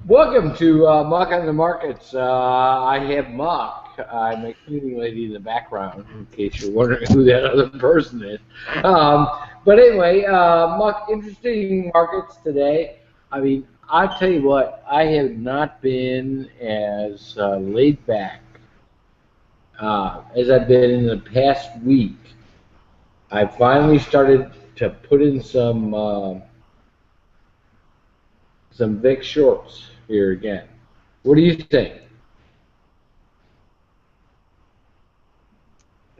Welcome to Muck on the Markets. I have Muck. I'm a cleaning lady in the background, in case you're wondering who that other person is. Um, but anyway, Muck, interesting markets today. I mean, I tell you what, I have not been as laid back as I've been in the past week. I finally started to put in some Vic shorts here again. What do you think?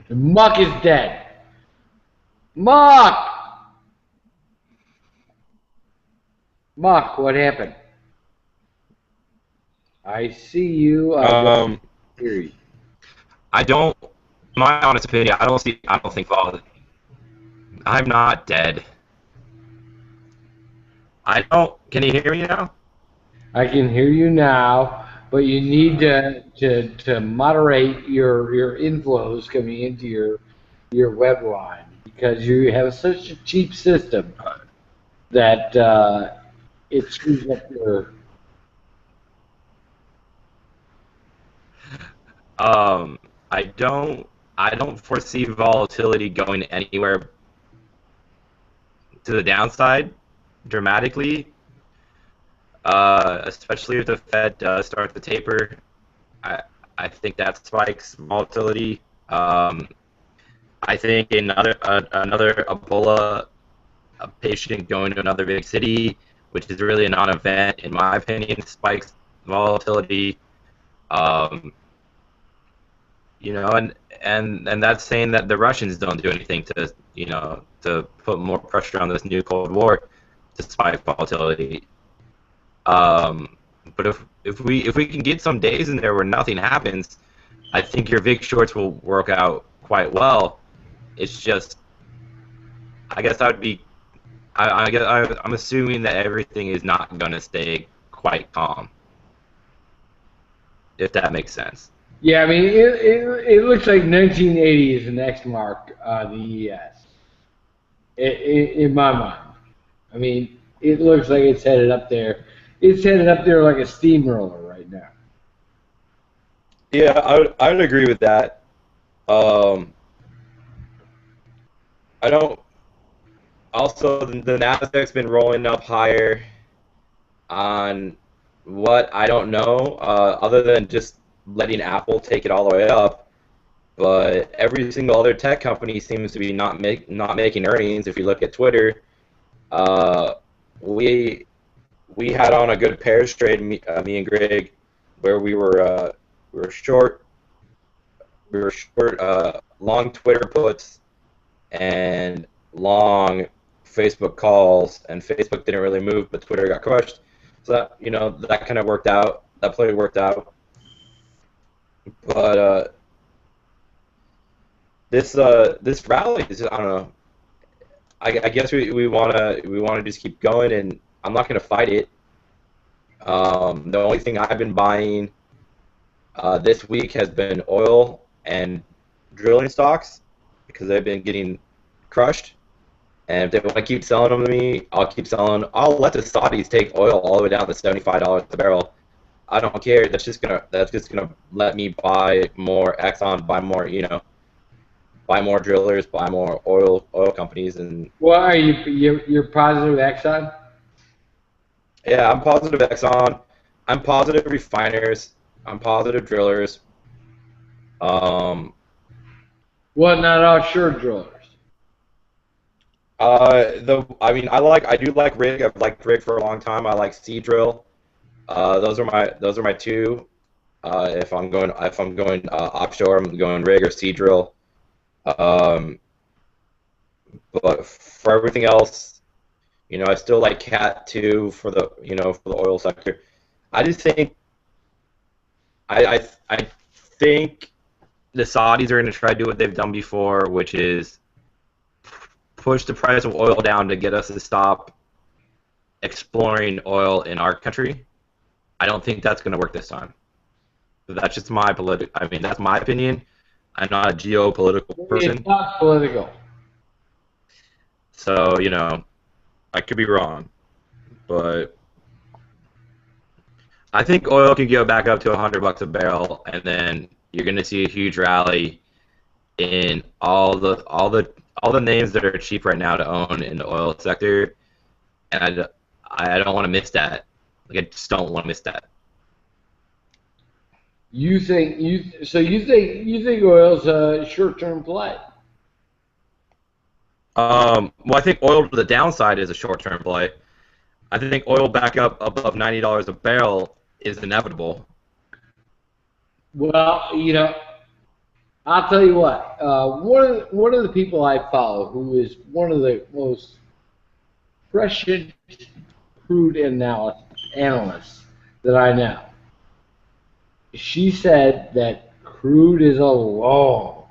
Muck is dead. Muck! Muck, what happened? I see you. I don't Um, hear you. I don't. My honest opinion, I don't see. I don't think fall. I'm not dead. I don't. Can you hear me now? I can hear you now, but you need to moderate your inflows coming into your web line because you have such a cheap system that it screws up your. Um, I don't. I don't foresee volatility going anywhere to the downside dramatically. Especially if the Fed does start to taper. I I think that spikes volatility. Um, I think another Ebola a patient going to another big city, which is really a non-event, in my opinion, spikes volatility. Um, and that's saying that the Russians don't do anything to, to put more pressure on this new Cold War to spike volatility. Um, but if we can get some days in there where nothing happens, I think your VIX shorts will work out quite well. It's just, I guess I would be I'm assuming that everything is not going to stay quite calm, if that makes sense. Yeah, I mean, it looks like 1980 is the next mark, the ES, in my mind. I mean, it looks like it's headed up there. It's headed up there like a steamroller right now. Yeah, I would agree with that. Um, I don't. Also, the Nasdaq's been rolling up higher on what I don't know, other than just letting Apple take it all the way up. But every single other tech company seems to be not making earnings. If you look at Twitter, uh, we we had on a good pairs trade, me and Greg, where we were short long Twitter puts and long Facebook calls, and Facebook didn't really move, but Twitter got crushed. So that kind of worked out. That play worked out. But this rally is, I don't know. I guess we wanna just keep going, and I'm not gonna fight it. The only thing I've been buying this week has been oil and drilling stocks because they've been getting crushed. And if they want to keep selling them to me, I'll keep selling. I'll let the Saudis take oil all the way down to $75 a barrel. I don't care. That's just gonna let me buy more Exxon, buy more drillers, buy more oil companies, and Well, are you're positive Exxon? yeah, I'm positive Exxon. I'm positive refiners. I'm positive drillers. Um, Well, not offshore drillers. I mean, I do like rig. I've liked rig for a long time. I like Seadrill. Those are my two. If I'm going offshore, I'm going rig or Seadrill. Um, but for everything else, I still like Cat 2 for the oil sector. I just think I think the Saudis are going to try to do what they've done before, which is push the price of oil down to get us to stop exploring oil in our country. I don't think that's going to work this time. That's just my political. I mean, that's my opinion. I'm not a geopolitical It's person, not political. so I could be wrong. But I think oil can go back up to $100 a barrel, and then you're going to see a huge rally in all the names that are cheap right now to own in the oil sector, and I don't want to miss that. Like, I just don't want to miss that. You think you think oil's a short-term play? Well, I think oil to the downside is a short-term play. I think oil back up above $90 a barrel is inevitable. Well, I'll tell you what. One of the people I follow, who is one of the most prescient crude analysts that I know, she said that crude is a long,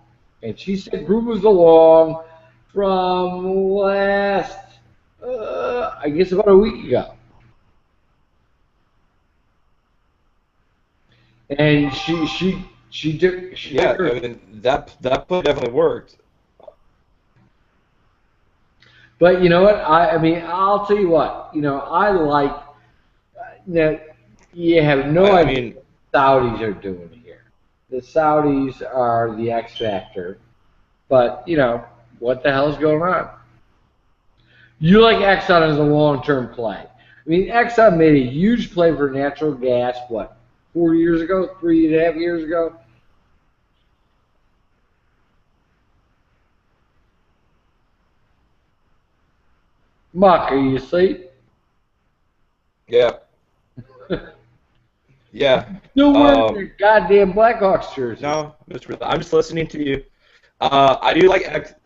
and she said crude was a long from last, I guess about a week ago, and she Yeah, took her. I mean that play definitely worked. But you know what? I mean, I'll tell you what. I like that. You have no I idea mean, what the Saudis are doing here. The Saudis are the X factor. But what the hell's going on? You like Exxon as a long-term play. I mean, Exxon made a huge play for natural gas. What, 4 years ago, 3.5 years ago? Muck, are you asleep? yeah, yeah. Still wearing Um, your goddamn Blackhawks jersey. no, I'm just listening to you. I do like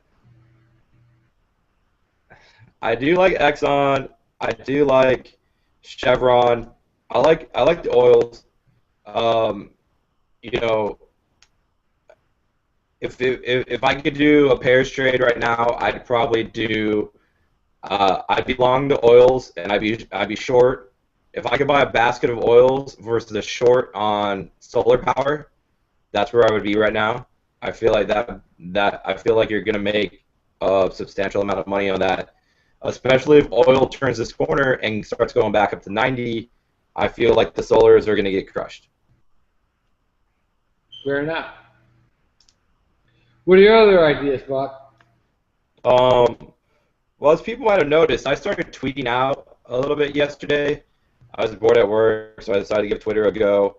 I do like Exxon. I do like Chevron. I like the oils. Um, you know, if I could do a pairs trade right now, I'd probably do. I'd be long the oils and I'd be short. If I could buy a basket of oils versus a short on solar power, that's where I would be right now. I feel like that I feel like you're gonna make a substantial amount of money on that, especially if oil turns this corner and starts going back up to 90. I feel like the solars are gonna get crushed. Fair enough. What are your other ideas, Buck? Um, well, as people might have noticed, I started tweeting out a little bit yesterday. I was bored at work, so I decided to give Twitter a go.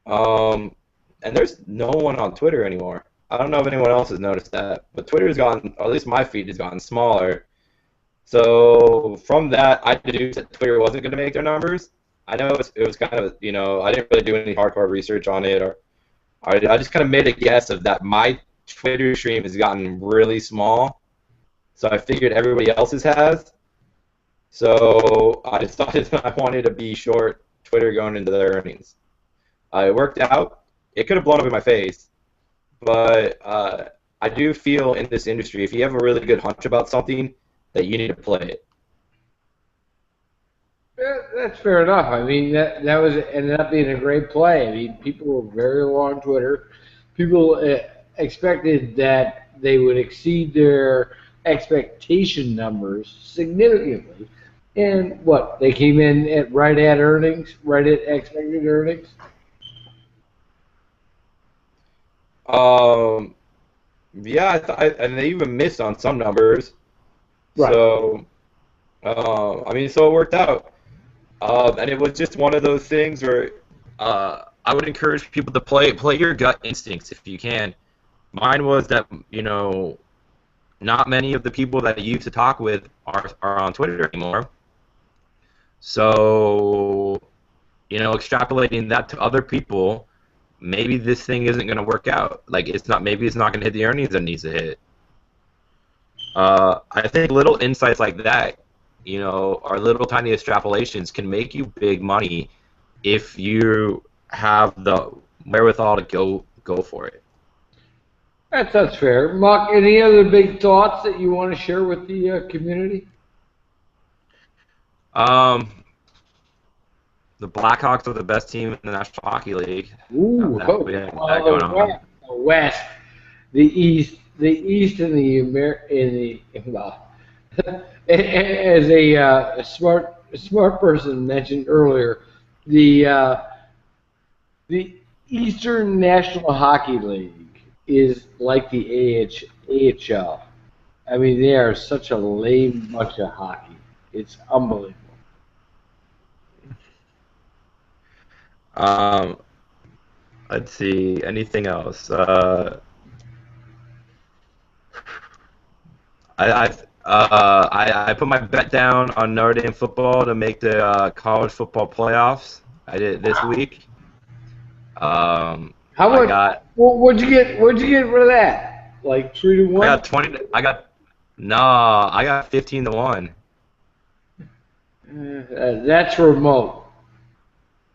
Um, and there's no one on Twitter anymore. I don't know if anyone else has noticed that, but Twitter's gotten, or at least my feed has gotten smaller. So from that, I deduced that Twitter wasn't going to make their numbers. I know it was kind of, I didn't really do any hardcore research on it, or I just kind of made a guess of that my Twitter stream has gotten really small. So I figured everybody else's has. So I decided that I wanted to be short Twitter going into their earnings. It worked out. It could have blown up in my face, but I do feel in this industry, if you have a really good hunch about something, that you need to play it. That's fair enough. I mean, that was ended up being a great play. I mean, people were very low on Twitter. People expected that they would exceed their expectation numbers significantly. And what, they came in at right at earnings, right at expected earnings? Um, yeah, and they even missed on some numbers. Right. So, I mean, so it worked out. And it was just one of those things where I would encourage people to play your gut instincts if you can. Mine was that, not many of the people that I used to talk with are on Twitter anymore. So, extrapolating that to other people, maybe this thing isn't going to work out. Like, maybe it's not going to hit the earnings it needs to hit. I think little insights like that, or little tiny extrapolations can make you big money if you have the wherewithal to go for it. That's fair. Mark, any other big thoughts that you want to share with the community? Um, the Blackhawks are the best team in the National Hockey League. Ooh, We have that well, going on. the West, the East, and well, as a smart person mentioned earlier, the Eastern National Hockey League is like the AHL. I mean, they are such a lame bunch of hockey. It's unbelievable. Um, let's see. Anything else? I put my bet down on Notre Dame football to make the college football playoffs. I did it this week. How I much? got What'd you get? What'd you get for that? Like 3-1? 20. I got 15-1. That's remote.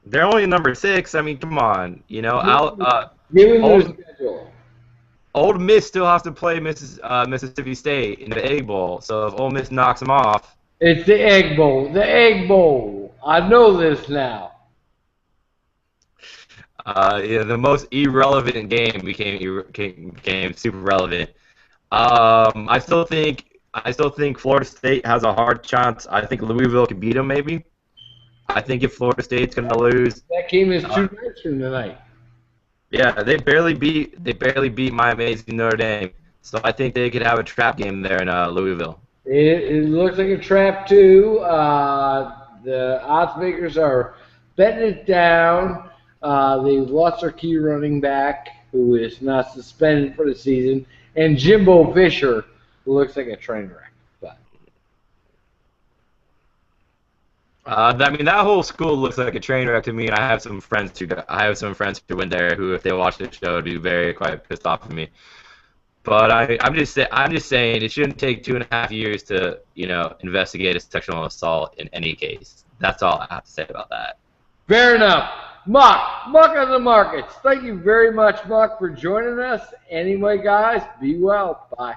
They're only number 6. I mean, come on. You know, Given their Old schedule. Old Miss still has to play Mississippi State in the Egg Bowl. So if Old Miss knocks them off, It's the Egg Bowl. The Egg Bowl. I know this now. yeah, the most irrelevant game became super relevant. I still think Florida State has a hard chance. I think Louisville could beat them maybe. I think if Florida State's gonna lose, That game is 2 nights from tonight. yeah, they barely beat my amazing Notre Dame. So I think they could have a trap game there in Louisville. It looks like a trap too. The odds makers are betting it down. They've lost their key running back, who is not suspended for the season, and Jimbo Fisher, who looks like a train wreck. But I mean, that whole school looks like a train wreck to me, and I have some friends who went there who, if they watch the show, would be very quite pissed off at me. But I'm just saying it shouldn't take 2.5 years to investigate a sexual assault in any case. That's all I have to say about that. fair enough. Muck on the markets. Thank you very much, Muck, for joining us. Anyway, guys, be well. Bye.